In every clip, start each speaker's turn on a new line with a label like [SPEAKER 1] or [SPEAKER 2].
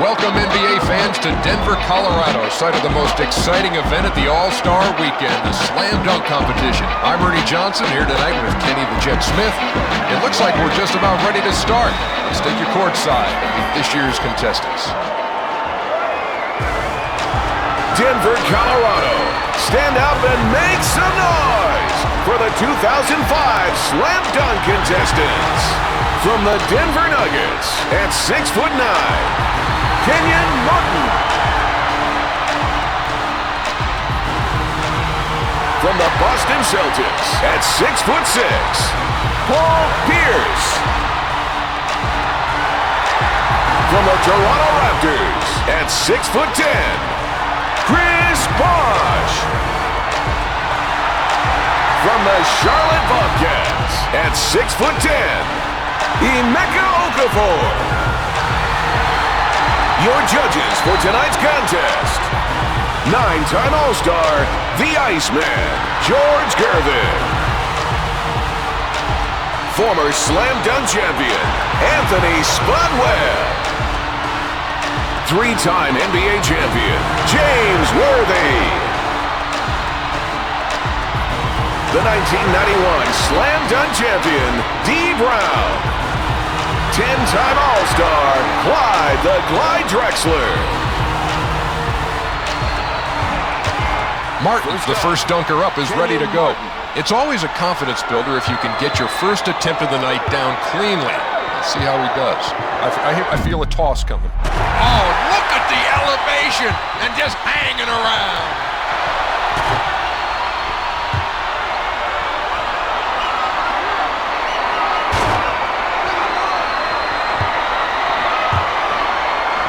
[SPEAKER 1] Welcome NBA fans to Denver, Colorado, site of the most exciting event at the All-Star Weekend, the Slam Dunk Competition. I'm Ernie Johnson here tonight with Kenny the Jet Smith. It looks like we're just about ready to start. Let's take you courtside and meet this year's contestants.
[SPEAKER 2] Denver, Colorado, stand up and make some noise for the 2005 Slam Dunk contestants. From the Denver Nuggets at 6'9", Kenyon Martin. From the Boston Celtics at 6'6", Paul Pierce. From the Toronto Raptors at 6'10", Chris Bosh. From the Charlotte Bobcats at 6'10", Emeka Okafor. Your judges for tonight's contest: 9-time All-Star, the Iceman, George Gervin. Former Slam Dunk champion, Anthony Spud Webb. 3-time NBA champion, James Worthy. The 1991 Slam Dunk champion, Dee Brown. 10-time All-Star, Clyde the Glide Drexler.
[SPEAKER 1] Martin, the first dunker up, is ready to go. It's always a confidence builder if you can get your first attempt of the night down cleanly. Let's see how he does. I feel a toss coming. Oh, look at the elevation and just hanging around.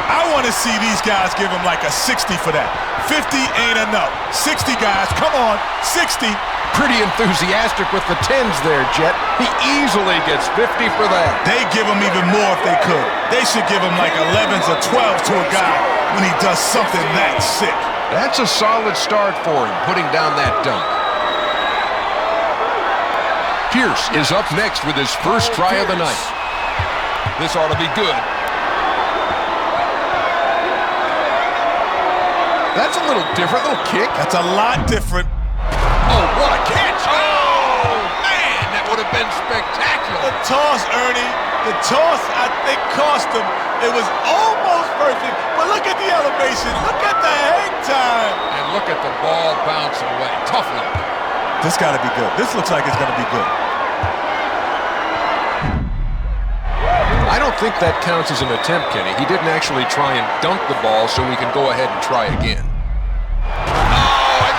[SPEAKER 3] I want to see these guys give him like a 60 for that. 50 ain't enough. 60 guys, come on, 60.
[SPEAKER 1] Pretty enthusiastic with the 10s there, Jet. He easily gets 50 for that.
[SPEAKER 3] They give him even more if they could. They should give him like 11s or 12s to a guy when he does something that sick.
[SPEAKER 1] That's a solid start for him, putting down that dunk. Pierce is up next with his first try of the night. This ought to be good. That's a little different, little kick.
[SPEAKER 3] That's a lot different.
[SPEAKER 1] Oh, what a catch! Oh, man, that would have been spectacular.
[SPEAKER 3] The toss, Ernie, the toss, I think, cost him. It was almost perfect, but look at the elevation. Look at the hang time.
[SPEAKER 1] And look at the ball bouncing away. Tough luck.
[SPEAKER 3] This got to be good. This looks like it's going to be good.
[SPEAKER 1] I don't think that counts as an attempt, Kenny. He didn't actually try and dunk the ball, so we can go ahead and try again. Oh, and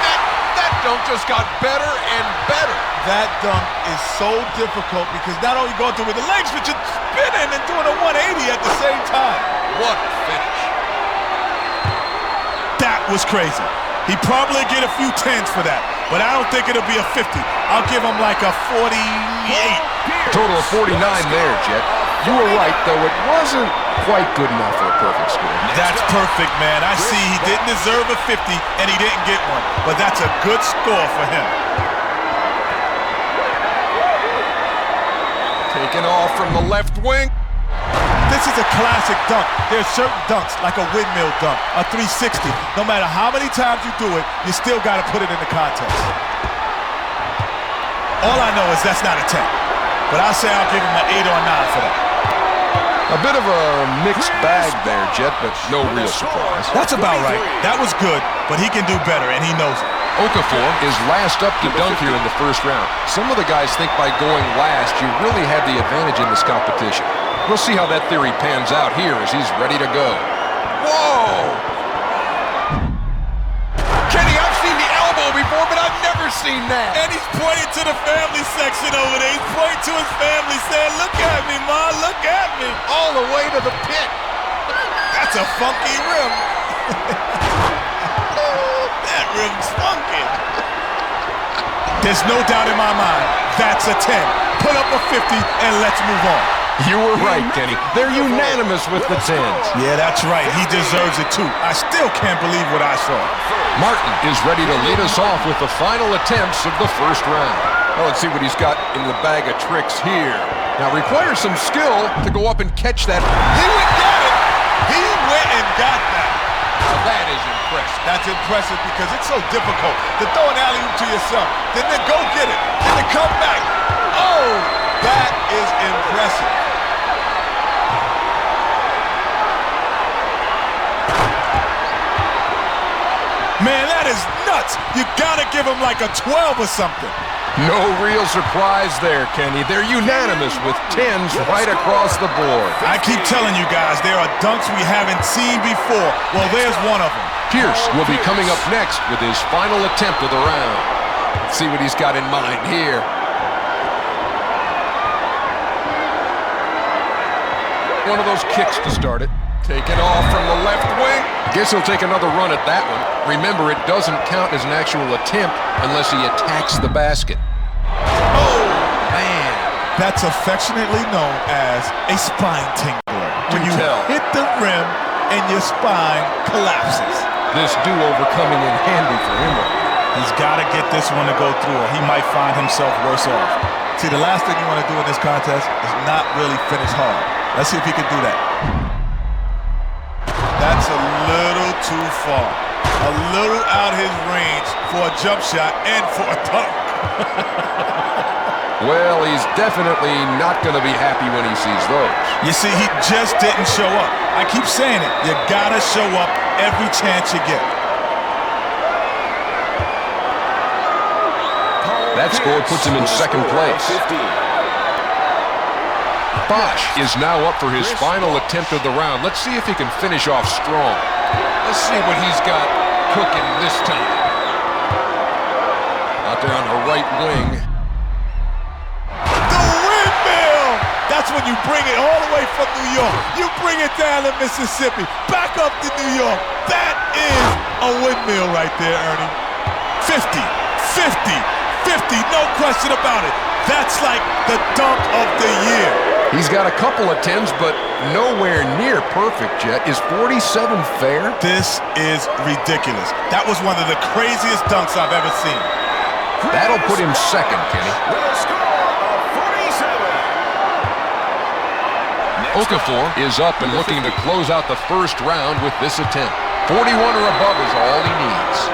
[SPEAKER 1] that dunk just got better and better.
[SPEAKER 3] That dunk is so difficult because not only going through with the legs, but you're spinning and doing a 180 at the same time.
[SPEAKER 1] What a finish.
[SPEAKER 3] That was crazy. He probably get a few 10s for that, but I don't think it'll be a 50. I'll give him like a 48.
[SPEAKER 1] Total of 49 there, Jet. You were right, though. It wasn't quite good enough for a perfect score.
[SPEAKER 3] That's perfect, man. I see he didn't deserve a 50, and he didn't get one. But that's a good score for him.
[SPEAKER 1] Taking off from the left wing.
[SPEAKER 3] This is a classic dunk. There's certain dunks, like a windmill dunk, a 360. No matter how many times you do it, you still got to put it in the contest. All I know is that's not a 10. But I say I'll give him an 8 or a 9 for that.
[SPEAKER 1] A bit of a mixed bag there, Jet, but no real surprise.
[SPEAKER 3] That's about right. That was good, but he can do better, and he knows it.
[SPEAKER 1] Okafor is last up to dunk here in the first round. Some of the guys think by going last, you really have the advantage in this competition. We'll see how that theory pans out here as he's ready to go. Whoa! Kenny, I've seen the elbow before, but I've never seen that.
[SPEAKER 3] And he's pointing to the family section over there. He's pointing to his family saying, look at me, Ma, look at me.
[SPEAKER 1] All the way to the pit.
[SPEAKER 3] That's a funky rim. That rim's funky. There's no doubt in my mind, that's a 10. Put up a 50 and let's move on.
[SPEAKER 1] You were right, Kenny. They're unanimous with the 10s.
[SPEAKER 3] Yeah, that's right. He deserves it, too. I still can't believe what I saw.
[SPEAKER 1] Martin is ready to lead us off with the final attempts of the first round. Well, let's see what he's got in the bag of tricks here. Now, requires some skill to go up and catch that.
[SPEAKER 3] He went and got it. He went and That's impressive because it's so difficult to throw an alley-oop to yourself, then go get it, then to come back. Oh, that is impressive. Man, that is nuts. You gotta give him like a 12 or something.
[SPEAKER 1] No real surprise there, Kenny. They're unanimous with 10s right across the board.
[SPEAKER 3] I keep telling you guys, there are dunks we haven't seen before. Well, there's one of them.
[SPEAKER 1] Pierce will be coming up next with his final attempt of the round. Let's see what he's got in mind here. One of those kicks to start it. Taken off from the left wing. Guess he'll take another run at that one. Remember, it doesn't count as an actual attempt unless he attacks the basket.
[SPEAKER 3] Oh, man. That's affectionately known as a spine tingler. When you hit the rim and your spine collapses.
[SPEAKER 1] This do-over coming in handy for him.
[SPEAKER 3] He's got to get this one to go through or he might find himself worse off. See, the last thing you want to do in this contest is not really finish hard. Let's see if he can do that. That's a little too far. A little out his range for a jump shot and for a dunk.
[SPEAKER 1] Well, he's definitely not going to be happy when he sees those.
[SPEAKER 3] You see, he just didn't show up. I keep saying it. You gotta show up every chance you get.
[SPEAKER 1] That score puts him in second place. Bosh is now up for his final attempt of the round. Let's see if he can finish off strong. Let's see what he's got cooking this time. Out there on the right wing.
[SPEAKER 3] The windmill! That's when you bring it all the way from New York. You bring it down to Mississippi, back up to New York. That is a windmill right there, Ernie. 50, 50, 50, no question about it. That's like the dunk of the year.
[SPEAKER 1] He's got a couple of 10s, but nowhere near perfect, Jet. Is 47 fair?
[SPEAKER 3] This is ridiculous. That was one of the craziest dunks I've ever seen.
[SPEAKER 1] That'll put him second, Kenny.
[SPEAKER 2] With a score of 47.
[SPEAKER 1] Okafor is up and looking to close out the first round with this attempt. 41 or above is all he needs.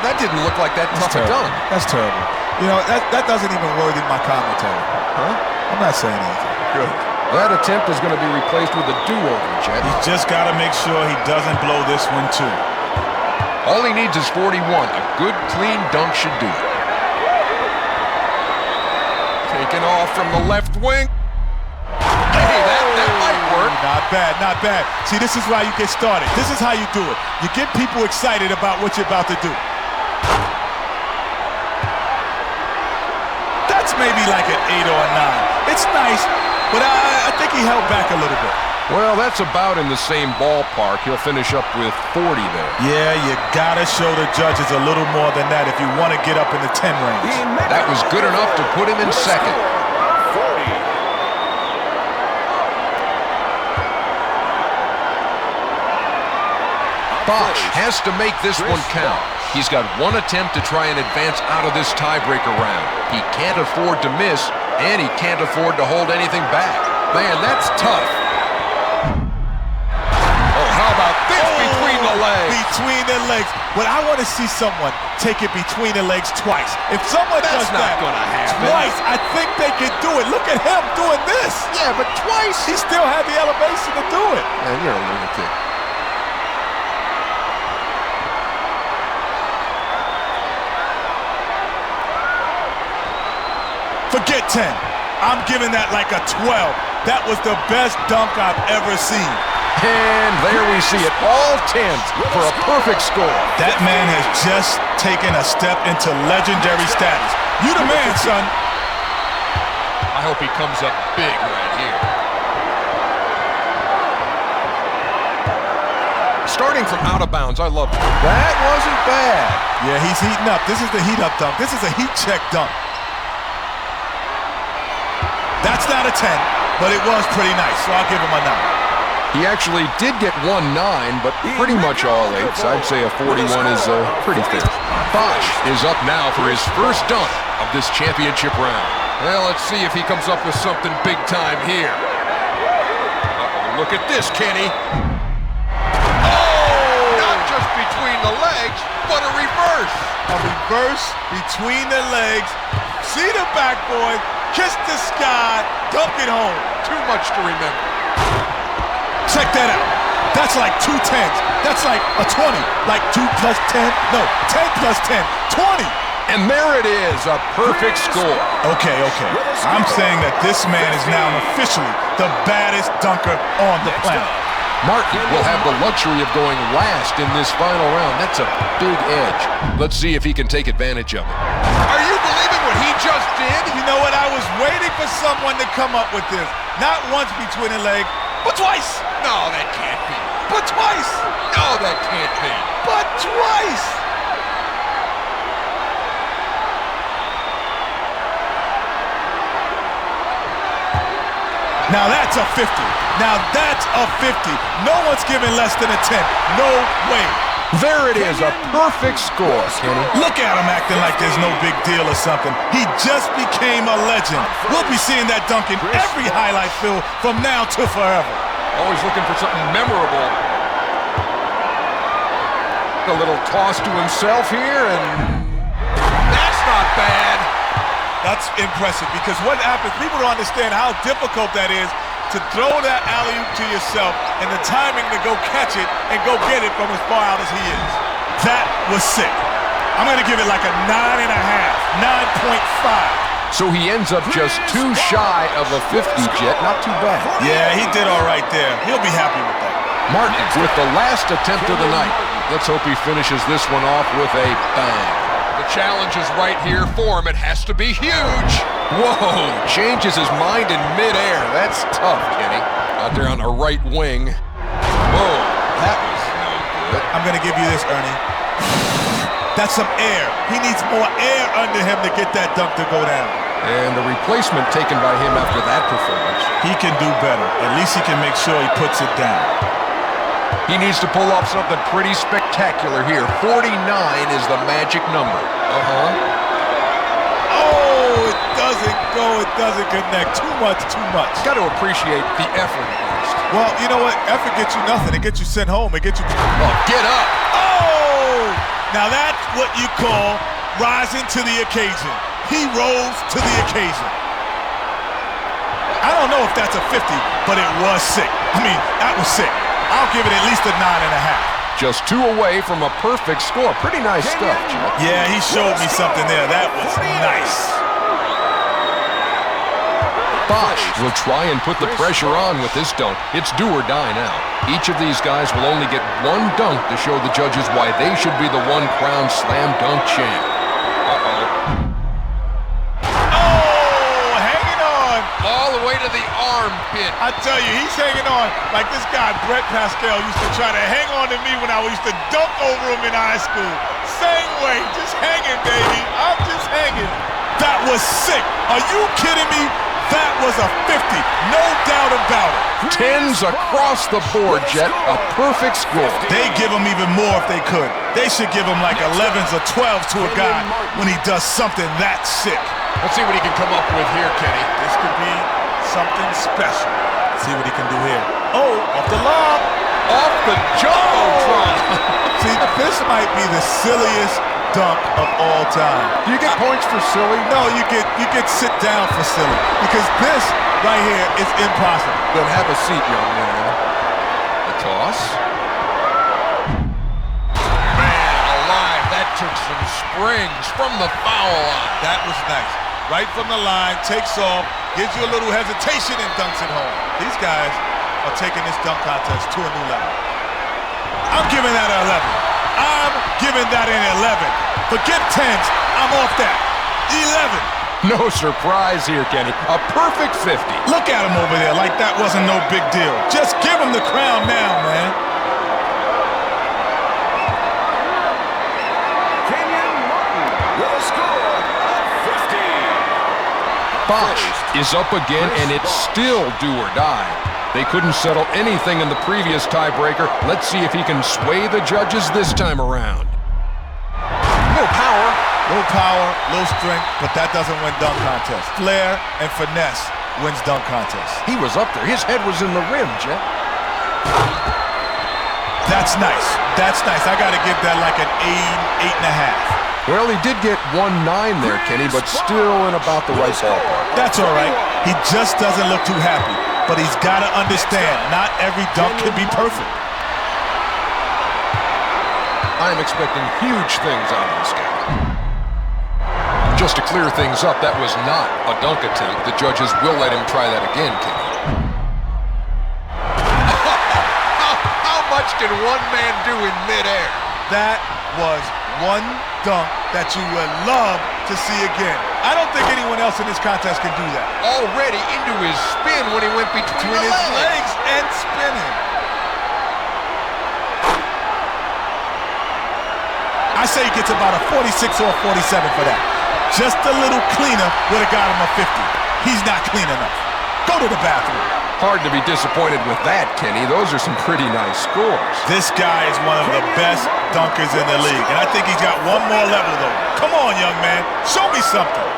[SPEAKER 1] That didn't look like that tough a dunk.
[SPEAKER 3] That's terrible. You know, that doesn't even worthy my commentary. Huh? I'm not saying anything.
[SPEAKER 1] Good. That attempt is going to be replaced with a do-over, Jet.
[SPEAKER 3] He's just got to make sure he doesn't blow this one, too.
[SPEAKER 1] All he needs is 41. A good, clean dunk should do it. Taken off from the left wing. Hey, that might work.
[SPEAKER 3] Not bad, not bad. See, this is why you get started. This is how you do it. You get people excited about what you're about to do. That's maybe like an 8 or a 9. It's nice, but I think he held back a little bit.
[SPEAKER 1] Well, that's about in the same ballpark. He'll finish up with 40 there.
[SPEAKER 3] Yeah, you gotta show the judges a little more than that if you want to get up in the 10 range.
[SPEAKER 1] That was good enough to put him in second. Bosh has to make this one count. He's got one attempt to try and advance out of this tiebreaker round. He can't afford to miss, and he can't afford to hold anything back. Man, that's tough. Oh, how about this between the legs?
[SPEAKER 3] Between the legs. But I want to see someone take it between the legs twice. If someone does that twice, I think they can do it. Look at him doing this.
[SPEAKER 1] Yeah, but twice?
[SPEAKER 3] He still had the elevation to do it.
[SPEAKER 1] Man, you're a lunatic.
[SPEAKER 3] Forget 10. I'm giving that like a 12. That was the best dunk I've ever seen.
[SPEAKER 1] And there we see it, all 10s for a perfect score.
[SPEAKER 3] That man has just taken a step into legendary status. You the man, son.
[SPEAKER 1] I hope he comes up big right here. Starting from out of bounds, I love it. That wasn't bad.
[SPEAKER 3] Yeah, he's heating up. This is the heat-up dunk. This is a heat-check dunk. That's not a 10, but it was pretty nice, so I'll give him a 9.
[SPEAKER 1] He actually did get 1-9, but pretty much all 8s. I'd say a 41 is pretty fair. Bosh is up now for his first dunk of this championship round. Well, let's see if he comes up with something big time here. Look at this, Kenny. Oh! Not just between the legs, but a reverse.
[SPEAKER 3] A reverse between the legs. See the backboard, kiss the sky, dunk it home.
[SPEAKER 1] Too much to remember.
[SPEAKER 3] Check that out. That's like 2 10s. That's like a 20. Like 2 plus 10. No, 10 plus 10. 20.
[SPEAKER 1] And there it is, a perfect score.
[SPEAKER 3] Okay. I'm saying that this man is now officially the baddest dunker on the planet.
[SPEAKER 1] Martin will have the luxury of going last in this final round. That's a big edge. Let's see if he can take advantage of it. Are you believing what he just did?
[SPEAKER 3] You know what? I was waiting for someone to come up with this. Not once between the legs, but twice.
[SPEAKER 1] No, that can't be.
[SPEAKER 3] But twice.
[SPEAKER 1] No, that can't be.
[SPEAKER 3] But twice. Now that's a 50. Now that's a 50. No one's giving less than a 10. No way.
[SPEAKER 1] There it is, a perfect score, Kenny.
[SPEAKER 3] Look at him acting like there's no big deal or something. He just became a legend. We'll be seeing that dunk in every highlight film from now to forever.
[SPEAKER 1] Always looking for something memorable. A little toss to himself here, and that's not bad.
[SPEAKER 3] That's impressive because what happens, people don't understand how difficult that is to throw that alley-oop to yourself and the timing to go catch it and go get it from as far out as he is. That was sick. I'm going to give it like a 9.5, 9.5.
[SPEAKER 1] So he ends up just 2 shy of a 50, Jet. Not too bad.
[SPEAKER 3] Yeah, he did all right there. He'll be happy with that.
[SPEAKER 1] Martin with the last attempt of the night. Let's hope he finishes this one off with a bang. The challenge is right here for him. It has to be huge. Whoa, changes his mind in midair. That's tough, Kenny. Out there on the right wing. Whoa, that was no good.
[SPEAKER 3] I'm going to give you this, Ernie. That's some air. He needs more air under him to get that dunk to go down.
[SPEAKER 1] And the replacement taken by him after that performance.
[SPEAKER 3] He can do better. At least he can make sure he puts it down.
[SPEAKER 1] He needs to pull off something pretty spectacular here. 49 is the magic number.
[SPEAKER 3] Oh, it doesn't go. It doesn't connect. Too much.
[SPEAKER 1] Got to appreciate the effort at least.
[SPEAKER 3] Well, you know what? Effort gets you nothing. It gets you sent home. It gets you...
[SPEAKER 1] Oh, get up.
[SPEAKER 3] Oh! Now that's what you call rising to the occasion. He rose to the occasion. I don't know if that's a 50, but it was sick. I mean, that was sick. I'll give it at least a 9.5.
[SPEAKER 1] Just 2 away from a perfect score. Pretty nice stuff, Jack.
[SPEAKER 3] Yeah, he showed me something there. That was nice.
[SPEAKER 1] Bosch will try and put the pressure on with this dunk. It's do or die now. Each of these guys will only get 1 dunk to show the judges why they should be the one crowned slam dunk champ. All the way to the armpit.
[SPEAKER 3] I tell you, he's hanging on like this guy Brett Pascal used to try to hang on to me when I used to dunk over him in high school. Same way, just hanging, baby. I'm just hanging. That was sick. Are you kidding me? That was a 50, no doubt about it.
[SPEAKER 1] 10s across the board, Jet. A perfect score.
[SPEAKER 3] They give him even more if they could. They should give him like 11s or 12s to a guy when he does something that sick.
[SPEAKER 1] Let's see what he can come up with here, Kenny.
[SPEAKER 3] This could be something special. See what he can do here. Oh, off the lob.
[SPEAKER 1] Off the jumbotron.
[SPEAKER 3] See, this might be the silliest dunk of all time.
[SPEAKER 1] Do you get points for silly?
[SPEAKER 3] No, you get sit down for silly. Because this right here is impossible.
[SPEAKER 1] Then have a seat, young man. The toss. Man alive, that took some springs from the foul line.
[SPEAKER 3] That was nice. Right from the line, takes off, gives you a little hesitation and dunks it home. These guys are taking this dunk contest to a new level. I'm giving that an 11. I'm giving that an 11. Forget 10s. I'm off that. 11.
[SPEAKER 1] No surprise here, Kenny. A perfect 50.
[SPEAKER 3] Look at him over there like that wasn't no big deal. Just give him the crown now, man.
[SPEAKER 1] Bosch is up again, and it's still do or die. They couldn't settle anything in the previous tiebreaker. Let's see if he can sway the judges this time around. No power.
[SPEAKER 3] Low power, low strength, but that doesn't win dunk contest. Flair and finesse wins dunk contest.
[SPEAKER 1] He was up there. His head was in the rim, Jet.
[SPEAKER 3] That's nice. That's nice. I got to give that like an 8, 8.5.
[SPEAKER 1] Well, he did get 1-9 there, Kenny, but still in about the right ballpark.
[SPEAKER 3] That's all right. He just doesn't look too happy. But he's got to understand, not every dunk can be perfect.
[SPEAKER 1] I'm expecting huge things out of this guy. Just to clear things up, that was not a dunk attempt. The judges will let him try that again, Kenny. How much can one man do in midair?
[SPEAKER 3] That was one dunk that you would love to see again. I don't think anyone else in this contest can do that.
[SPEAKER 1] Already into his spin when he went between
[SPEAKER 3] His
[SPEAKER 1] his legs.
[SPEAKER 3] legs and spinning. I say he gets about a 46 or a 47 for that. Just a little cleaner would have got him a 50. He's not clean enough. Go to the bathroom.
[SPEAKER 1] Hard to be disappointed with that, Kenny. Those are some pretty nice scores.
[SPEAKER 3] This guy is one of the best dunkers in the league, and I think he's got one more level, though. Come on, young man. Show me something.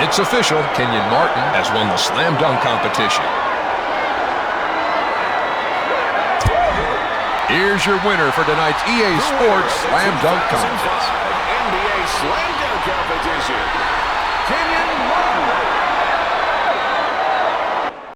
[SPEAKER 1] It's official. Kenyon Martin has won the slam dunk competition. Here's your winner for tonight's EA Sports Slam Dunk Contest.
[SPEAKER 2] NBA Slam Dunk Competition.